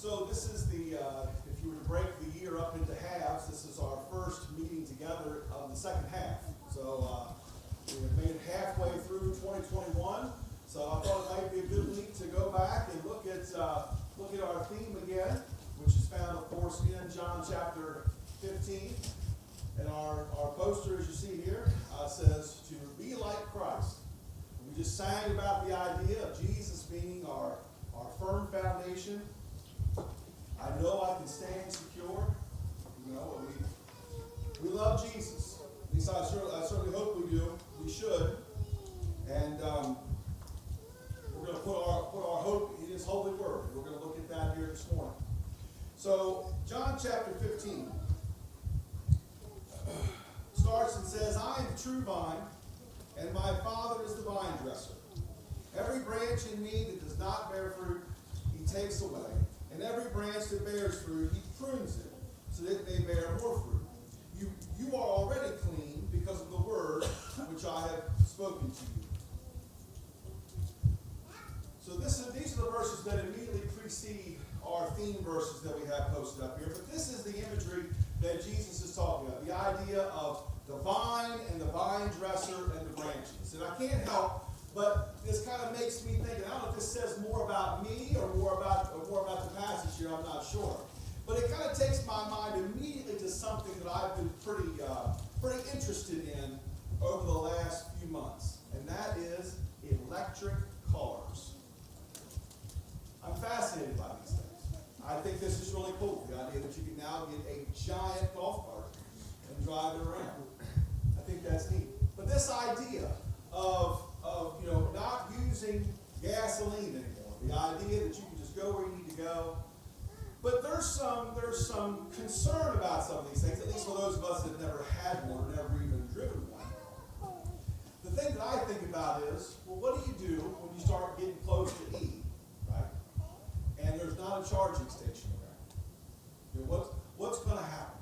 So this is if you were to break the year up into halves, this is our first meeting together of the second half. So we have made it halfway through 2021. So I thought it might be a good week to go back and look at our theme again, which is found, of course, in John chapter 15. And our poster, as you see here, says to be like Christ. We just sang about the idea of Jesus being our firm foundation. I know I can stand secure. You know, we love Jesus. At least I certainly hope we do. We should. And we're going to put our hope in His holy word. We're going to look at that here this morning. So, John chapter 15 starts and says, I am the true vine, and my Father is the vine dresser. Every branch in me that does not bear fruit, He takes away. And every branch that bears fruit, He prunes it, so that it may bear more fruit. You are already clean because of the word which I have spoken to you. So these are the verses that immediately precede our theme verses that we have posted up here. But this is the imagery that Jesus is talking about, the idea of the vine and the vine dresser and the branches. And I can't help but this kind of makes me think, and I don't know if this says more about me or more about the passage here, I'm not sure. But it kind of takes my mind immediately to something that I've been pretty interested in over the last few months, and that is electric cars. I'm fascinated by these things. I think this is really cool, the idea that you can now get a giant golf cart and drive it around. I think that's neat. But this idea of not using gasoline anymore, the idea that you can just go where you need to go. But there's some concern about some of these things, at least for those of us that have never had one or never even driven one. The thing that I think about is, well, what do you do when you start getting close to E, right? And there's not a charging station around. What's going to happen?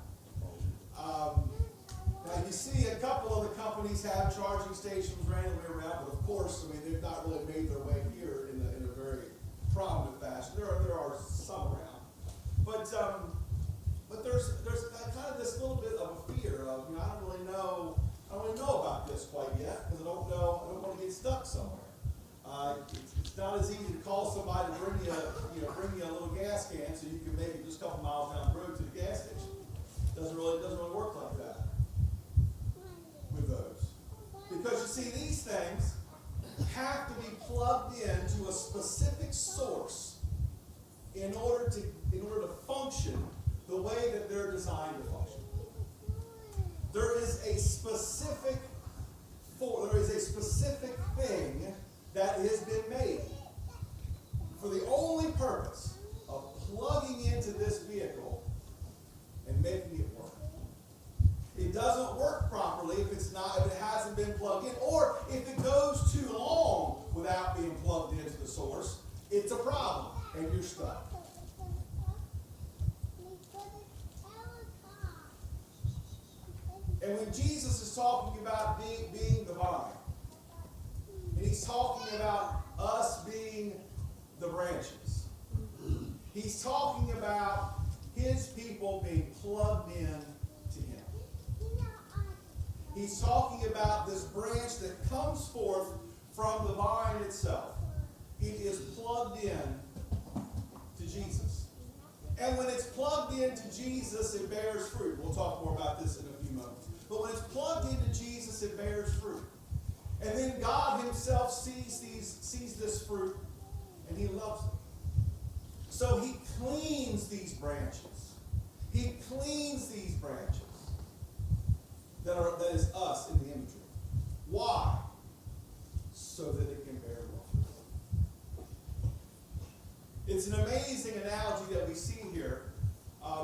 Now you see a couple of the companies have charging stations randomly around, but of course, I mean, they've not really made their way here in a very prominent fashion. There are some around, but there's kind of this little bit of a fear of, I don't really know about this quite yet because I don't want to get stuck somewhere. It's not as easy to call somebody to bring you a little gas can so you can make it just a couple miles down the road to the gas station. Doesn't really work like that with those, because you see, these things have to be plugged into a specific source in order to function the way that they're designed to function. There is a specific thing that has been made for the only purpose of plugging into this vehicle and making it work. It doesn't work properly if it hasn't been plugged in, or if it goes too long without being plugged into the source. It's a problem, and you're stuck. And when Jesus is talking about being the vine, and He's talking about us being the branches, He's talking about His people being plugged in to Him. He's talking about this branch that comes forth from the vine itself. It is plugged in to Jesus. And when it's plugged into Jesus, it bears fruit. We'll talk more about this in a few moments. But when it's plugged into Jesus, it bears fruit. And then God Himself sees this fruit, and He loves it. So He cleans these branches. He cleans these branches. That is us in the imagery. Why? So that it can bear more fruit. It's an amazing analogy that we see here.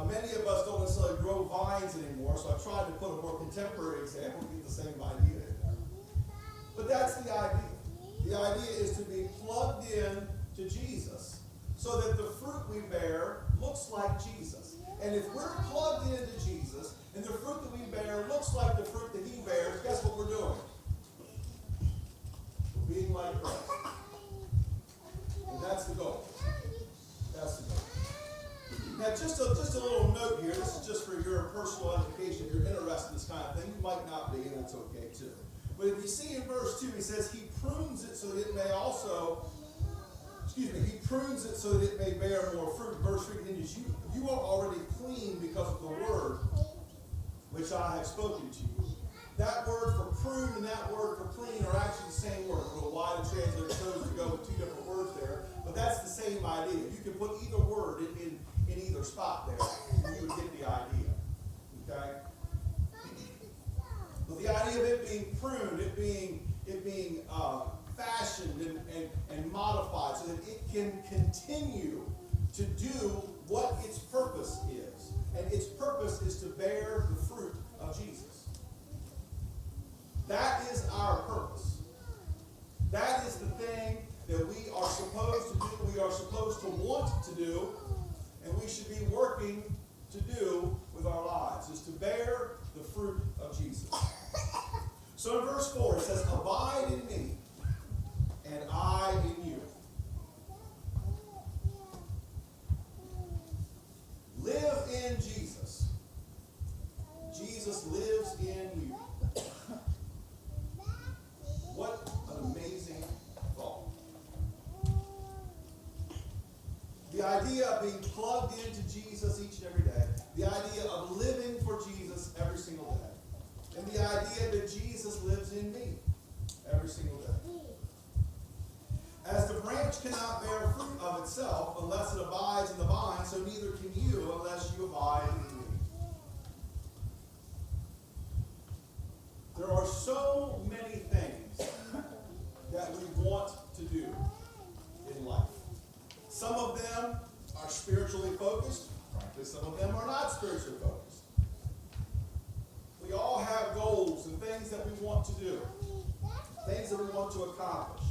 Many of us don't necessarily grow vines anymore, so I tried to put a more contemporary example to get the same idea. But that's the idea. The idea is to be plugged in to Jesus so that the fruit we bear looks like Jesus. And if we're plugged into Jesus, and the fruit that we bear looks like the fruit that He bears, guess what we're doing? We're being like Christ. And that's the goal. That's the goal. just a little note here. This is just for your personal edification. If you're interested in this kind of thing, you might not be, and that's okay too. But if you see in verse 2, he says, he prunes it so that it may also, he prunes it so that it may bear more fruit. Verse 3 continues, you are already clean because of the word which I have spoken to you. That word for prune and that word for clean are actually the same word. A little wide translator chose to go with two different words there, but that's the same idea. You can put either word in either spot there, and you would get the idea. Okay? But the idea of it being pruned, it being fashioned and modified so that it can continue to do what its purpose is. And its purpose is to bear the fruit of Jesus. That is our purpose. That is the thing that we are supposed to do, we are supposed to want to do, and we should be working to do with our lives, is to bear the fruit of Jesus. So in verse 4 it says, abide in me, and I in you. Live in Jesus. Jesus lives in you. What an amazing thought. The idea of being plugged into Jesus each and every day. The idea of living for Jesus every single day. And the idea that Jesus lives in me every single day. As the branch cannot bear fruit of itself unless it abides in the vine, so neither can you unless you abide in me. There are so many things that we want to do in life. Some of them are spiritually focused. Frankly, some of them are not spiritually focused. We all have goals and things that we want to do, things that we want to accomplish,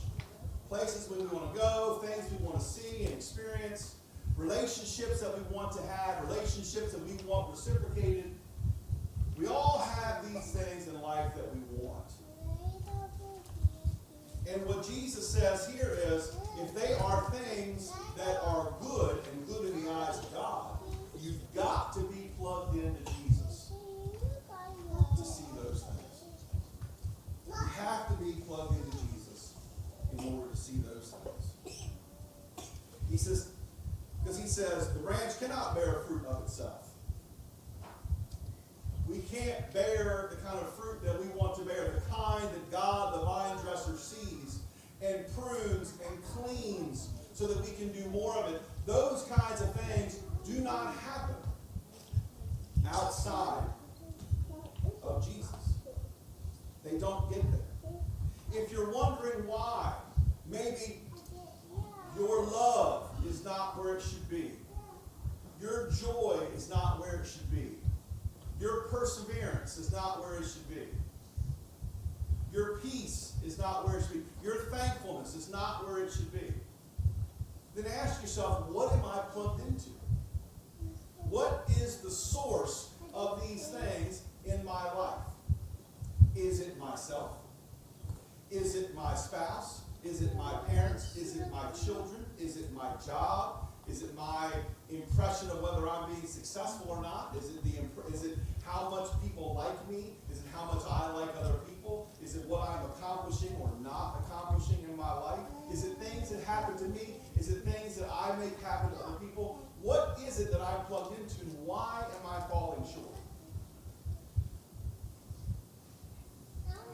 places where we want to go, things we want to see and experience, relationships that we want to have, relationships that we want reciprocated. We all have these things in life that we want. And what Jesus says here is, if they are things that are good and good in the eyes of God, you've got to be plugged into Jesus to see those things. You have to be plugged into Jesus in order to see those things. He says, because he says, the branch cannot bear fruit of itself. We can't bear the kind of fruit that we want to bear, the kind that God, the vine dresser, sees and prunes and cleans so that we can do more of it. Those kinds of things do not happen outside of Jesus. They don't get there. If you're wondering why, maybe your love is not where it should be. Your joy is not where it should be. Your perseverance is not where it should be. Your peace is not where it should be. Your thankfulness is not where it should be. Then ask yourself, what am I plugged into? What is the source of these things in my life? Is it myself? Is it my spouse? Is it my parents? Is it my children? Is it my job? Is it my impression of whether I'm being successful or not? Is it how much people like me? Is it how much I like other people? Is it what I'm accomplishing or not accomplishing in my life? Is it things that happen to me? Is it things that I make happen to other people? What is it that I'm plugged into? Why am I falling short?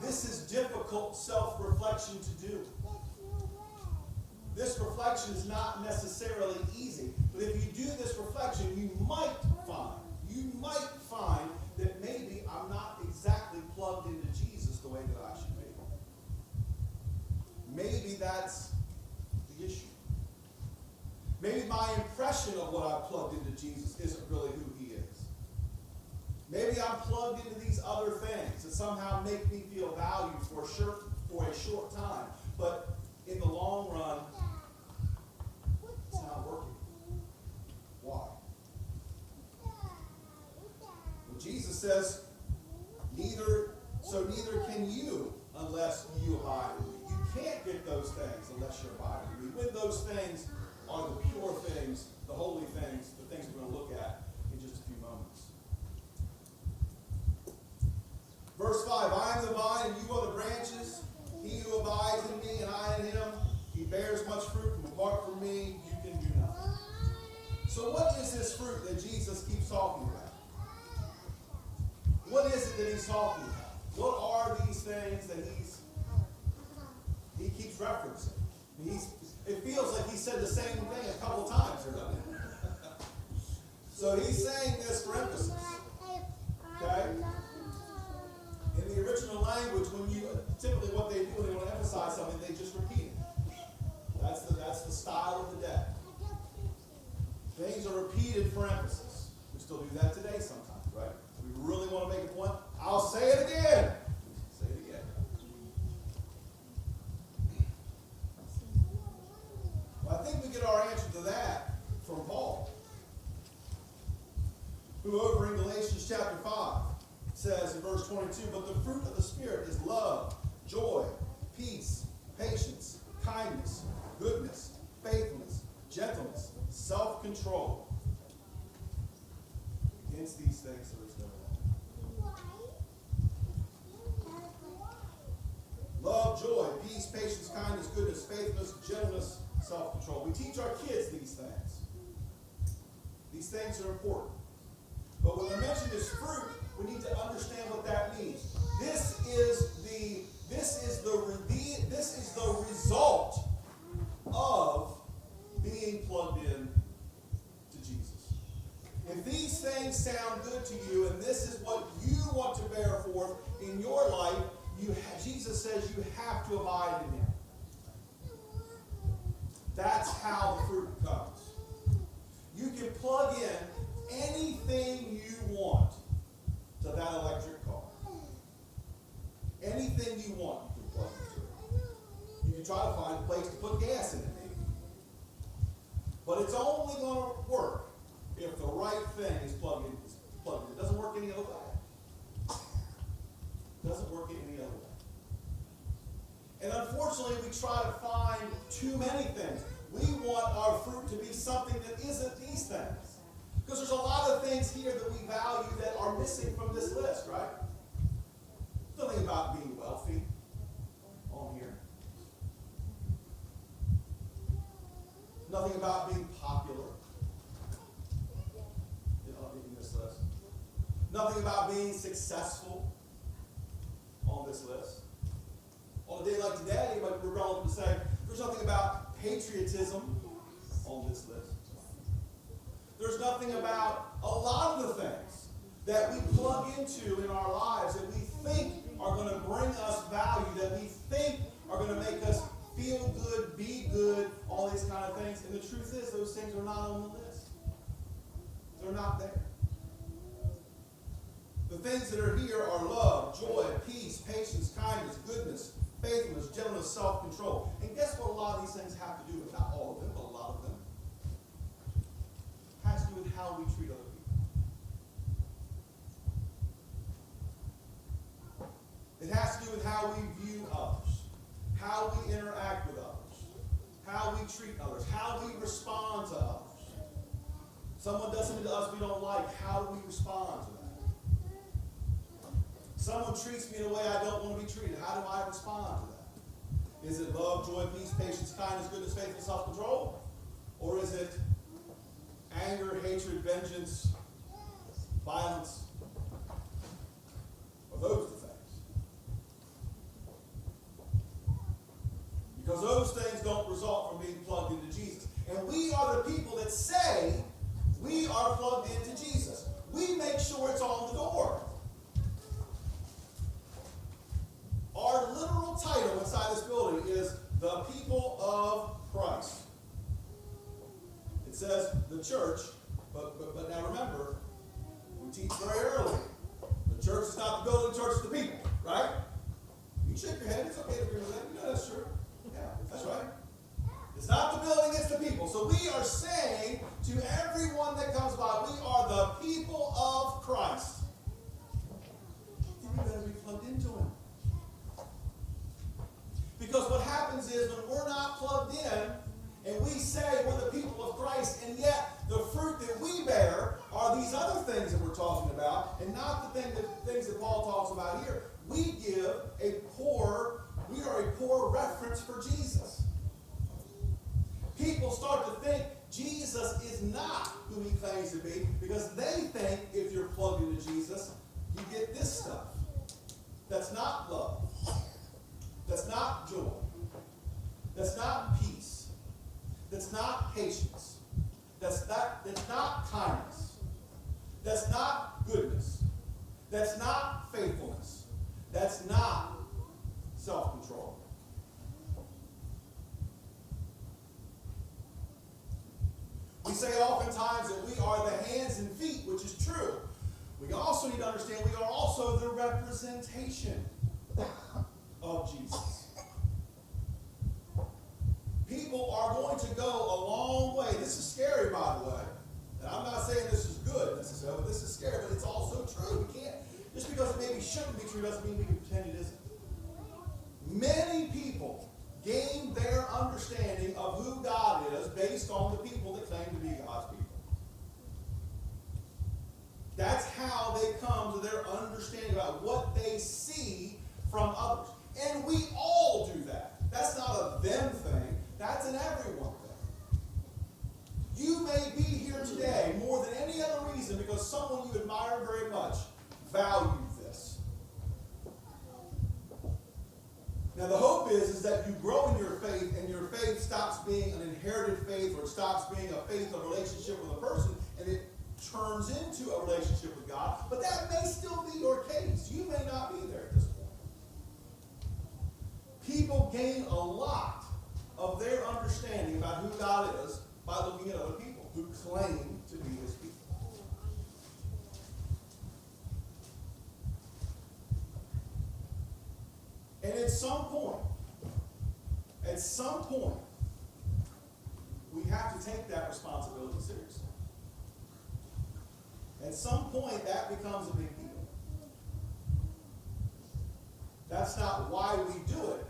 This is difficult self-reflection to do. This reflection is not necessarily easy, but if you do this reflection, you might find that maybe I'm not exactly plugged into Jesus the way that I should be. Maybe that's the issue. Maybe my impression of what I've plugged into Jesus isn't really who he is. Maybe I'm plugged into these other things that somehow make me feel valued for a short time, but in the long run, it's not working. Why? Well, Jesus says, neither can you unless you abide in me. You can't get those things unless you're abiding in me. When those things are the pure things, the holy things, the things we're going to look at Verse 5, I am the vine and you are the branches. He who abides in me and I in him, he bears much fruit. From apart from me, you can do nothing. So what is this fruit that Jesus keeps talking about? What is it that he's talking about? What are these things that he keeps referencing? It feels like he said the same thing a couple times here, doesn't it? So he's saying this for emphasis. Okay? In the original language, typically what they do when they want to emphasize something, they just repeat it. That's the style of the day. Things are repeated for emphasis. We still do that today sometimes, right? We really want to make a point. I'll say it again. Say it again. Well, I think we get our answer to that from Paul, who over in Galatians chapter 5 says in verse 22, but the fruit of the Spirit is love, joy, peace, patience, kindness, goodness, faithfulness, gentleness, self-control. Against these things there is no law. Love, joy, peace, patience, kindness, goodness, faithfulness, gentleness, self-control. We teach our kids these things. These things are important. But when I mention this fruit, we need to understand what that means. This is the result of being plugged in to Jesus. If these things sound good to you and this is what you want to bear forth in your life, Jesus says you have to abide in him. That's how the fruit comes. You can plug in anything you want to that electric car. Anything you want, you can plug into it. You can try to find a place to put gas in it, maybe. But it's only going to work if the right thing is plugged in. It doesn't work any other way. It doesn't work any other way. And unfortunately, we try to find too many things. We want our fruit to be something that isn't these things. Because there's a lot of things here that we value that are missing from this list, right? Nothing about being wealthy on here. Nothing about being popular in this list. Nothing about being successful on this list. On a day like today, it might be relevant to say there's nothing about patriotism on this list. There's nothing about a lot of the things that we plug into in our lives that we think are going to bring us value, that we think are going to make us feel good, be good, all these kind of things. And the truth is, those things are not on the list. They're not there. The things that are here are love, joy, peace, patience, kindness, goodness, faithfulness, gentleness, self-control. And guess what a lot of these things have to do with? Not all of them, but a lot of them. It has to do with how we treat other people. It has to do with how we view others, how we interact with others, how we treat others, how we respond to others. Someone does something to us we don't like, how do we respond to that? Someone treats me in a way I don't want to be treated, how do I respond to that? Is it love, joy, peace, patience, kindness, goodness, faithfulness, self-control? Or is it anger, hatred, vengeance, violence? Are those the things? Because those things don't result from being plugged into Jesus. And we are the people that say we are plugged into Jesus. We make sure it's on the door. Our literal title inside this building is the people of Christ. It says the church, but now remember, we teach very early. The church is not the building, the church is the people, right? You shake your head, it's okay to agree with that. You know that's true. Yeah, that's right. It's not the building, it's the people. So we are saying to everyone that comes by, we are the people of Christ. Then you better be plugged into him. Because what happens is when we're not plugged in, and we say we're the people of Christ, and yet the fruit that we bear are these other things that we're talking about, and not the things that Paul talks about here, we are a poor reference for Jesus. People start to think Jesus is not who he claims to be because they think if you're plugged into Jesus, you get this stuff. That's not love. That's not joy. That's not peace. That's not patience. That's not kindness. That's not goodness. That's not faithfulness. That's not self-control. We say oftentimes that we are the hands and feet, which is true. We also need to understand we are also the representation of Jesus. People are going to go a long way. This is scary, by the way. And I'm not saying this is good necessarily, but this is scary, but it's also true. We can't, just because it maybe shouldn't be true doesn't mean we can pretend it isn't. Many people gain their understanding of who God is based on the people that claim to be God's people. That's how they come to their understanding about what they see from others. And we all do that. That's not a them thing. That's an everyone thing. You may be here today more than any other reason because someone you admire very much valued this. Now the hope is that you grow in your faith and your faith stops being an inherited faith or it stops being a faith of relationship with a person and it turns into a relationship with God. But that may still be your case. You may not be there at this point. People gain a lot of their understanding about who God is by looking at other people who claim to be his people. And at some point, we have to take that responsibility seriously. At some point, that becomes a big deal. That's not why we do it,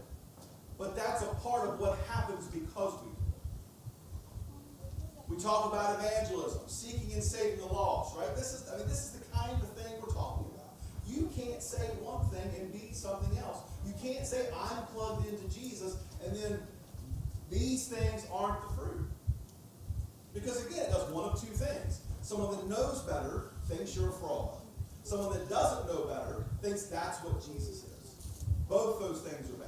but that's a part of what happens because we do it. We talk about evangelism, seeking and saving the lost, right? This is the kind of thing we're talking about. You can't say one thing and be something else. You can't say, I'm plugged into Jesus, and then these things aren't the fruit. Because again, it does one of two things. Someone that knows better thinks you're a fraud. Someone that doesn't know better thinks that's what Jesus is. Both those things are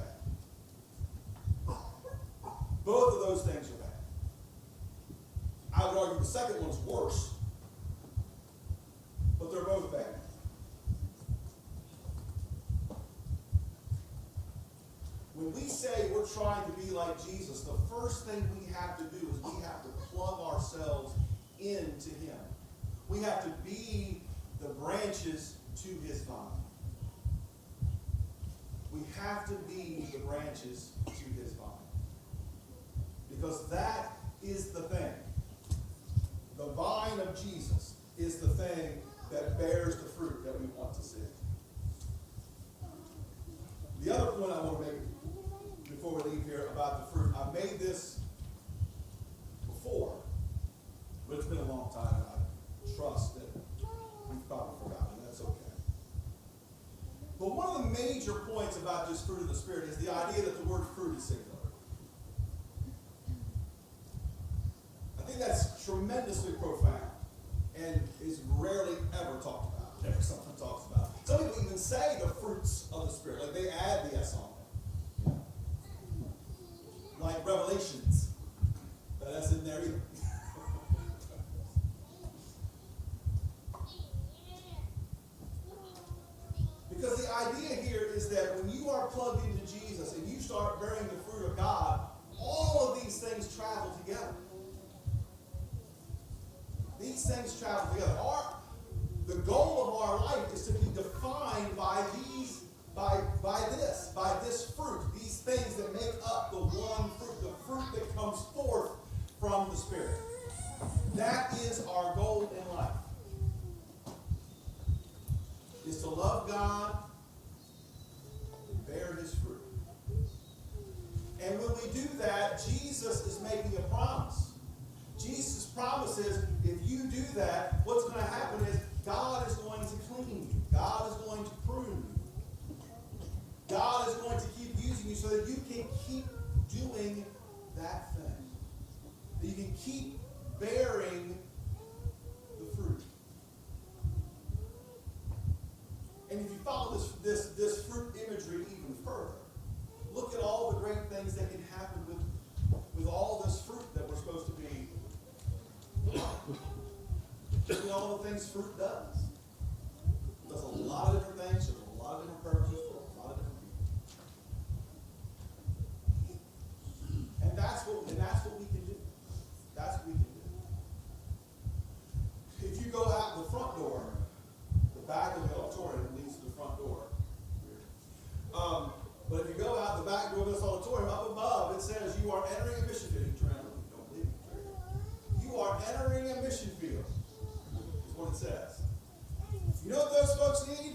bad. Both of those things are bad. I would argue the second one's worse, but they're both bad. When we say we're trying to be like Jesus, the first thing we have to do is we have to plug ourselves into him. We have to be the branches to his vine. We have to be the branches to his vine. Because that is the thing. The vine of Jesus is the thing that bears the fruit that we want to see. The other point I want to make before we leave here about the fruit, I've made this before, but it's been a long time, and I trust that we've probably forgotten. That's okay. But one of the major points about this fruit of the Spirit is the idea that the word fruit is singular. I think that's tremendously profound and is rarely ever talked about. Never someone talks about it. Some people even say the fruits of the Spirit, like they add the S on there. Like Revelations. That's in there either. Because the idea here is that when you are plugged into Jesus and you start bearing the fruit of God, all of these things travel together. These things travel together. The goal of our life is to be defined by this fruit, these things that make up the one fruit, the fruit that comes forth from the Spirit. That is our goal in life. Is to love God and bear his fruit. And when we do that, Jesus is making a promise. Jesus' promise is, if you do that, what's going to happen is God is going to clean you. God is going to prune you. so that you can keep doing that thing. That you can keep bearing the fruit. And if you follow this fruit imagery even further, look at all the great things that can happen with all this fruit that we're supposed to be. Look at all the things fruit does. It does a lot of different things, there's a lot of different purposes for a lot of different people. And that's what we can do. That's what we can do. If you go out the front door, the back of the auditorium leads to the front door. But if you go out the back door of this auditorium, up above it says you are entering a mission field. You turn around and don't believe me. You are entering a mission field. Is what it says. You know what those folks need?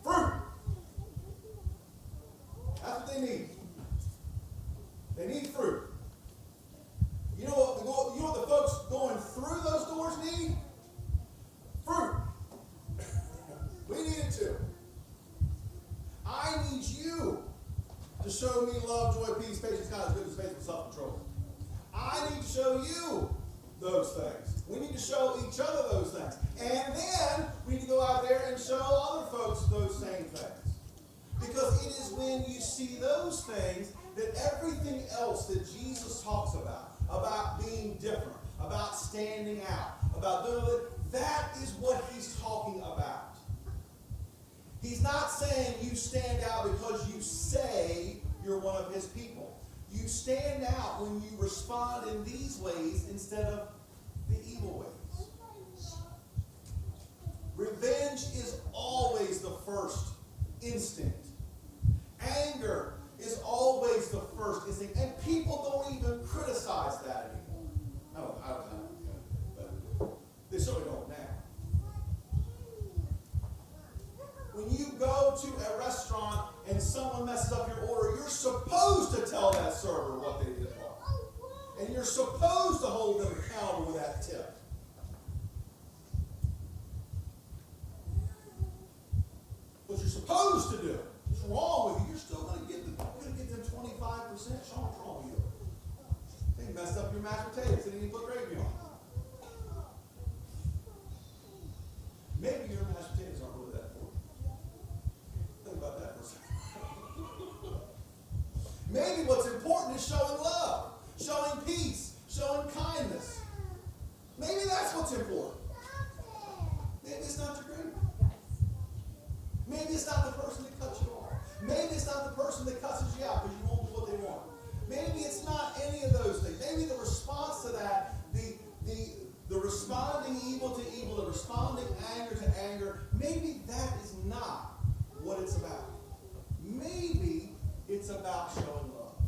Fruit. That's what they need. They need fruit. You know what the folks going through those doors need? Fruit. We need it too. I need you to show me love, joy, peace, patience, kindness, goodness, faithfulness, self-control. I need to show you those things. We need to show each other those things. And then we need to go out there and show other folks those same things. Because it is when you see those things that everything else that Jesus talks about being different, about standing out, about doing it, that is what he's talking about. He's not saying you stand out because you say you're one of his people. You stand out when you respond in these ways instead of the evil ways. Revenge is always the first instinct. Anger is always the first instinct. And people don't even criticize that anymore. I don't know, but they certainly don't now. When you go to a restaurant and someone messes up your order, you're supposed to tell that server what they did wrong. And you're supposed to hold them accountable with that tip. What you're supposed to do. What's wrong with you? You're still going to give them 25%. Sean, what's wrong with you? They messed up your mashed potatoes. They didn't even put gravy on. Maybe your mashed potatoes aren't really that important. Think about that for a second. Maybe what's important is showing love, showing peace, showing kindness. Maybe that's what's important. Maybe it's not the gravy. Maybe it's not the person that cuts you off. Maybe it's not the person that cusses you out because you won't do what they want. Maybe it's not any of those things. Maybe the response to that, the responding evil to evil, the responding anger to anger, maybe that is not what it's about. Maybe it's about showing love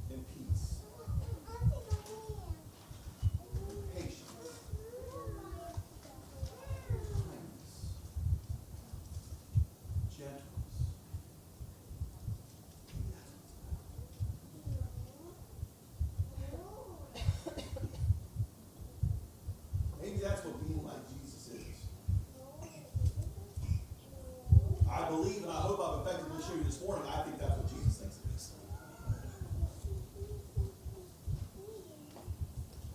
and peace and patience. That's what being like Jesus is. I believe, and I hope I've effectively shown you this morning, I think that's what Jesus thinks it is.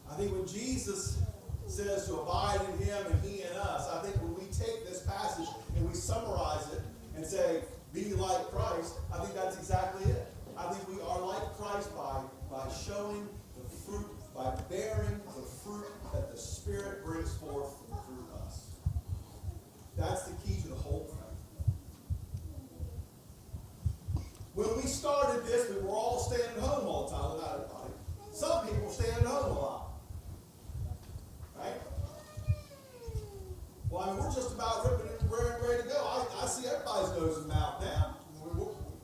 I think when Jesus says to abide in him and he in us, I think when we take this passage and we summarize it and say, be like Christ, I think that's exactly it. I think we are like Christ by showing the fruit, by bearing the fruit that the Spirit brings forth through us. That's the key to the whole thing. When we started this, we were all staying at home all the time without everybody. Some people were staying at home a lot. Right? Well, I mean, we're just about ripping and ready to go. I see everybody's nose and mouth now.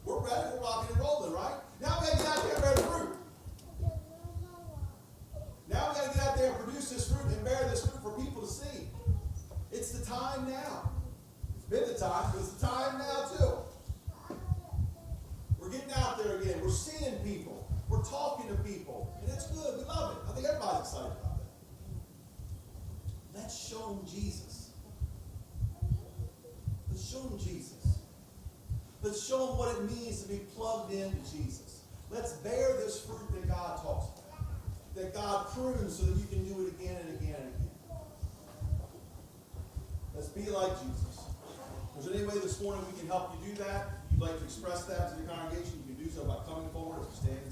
We're ready, we're rocking and rolling, right? Now we got to get out there and bear the fruit. Now we got to get out there and produce this fruit and bear this fruit for people to see. It's the time now. It's been the time, but it's the time now too. We're getting out there again. We're seeing people. We're talking to people. And that's good. We love it. I think everybody's excited about that. Let's show them Jesus. Let's show them Jesus. Let's show them what it means to be plugged into Jesus. Let's bear this fruit that God talks about, that God prunes so that you can do it again and again and again. Let's be like Jesus. If there's any way this morning we can help you do that, if you'd like to express that to the congregation, you can do so by coming forward as we stand.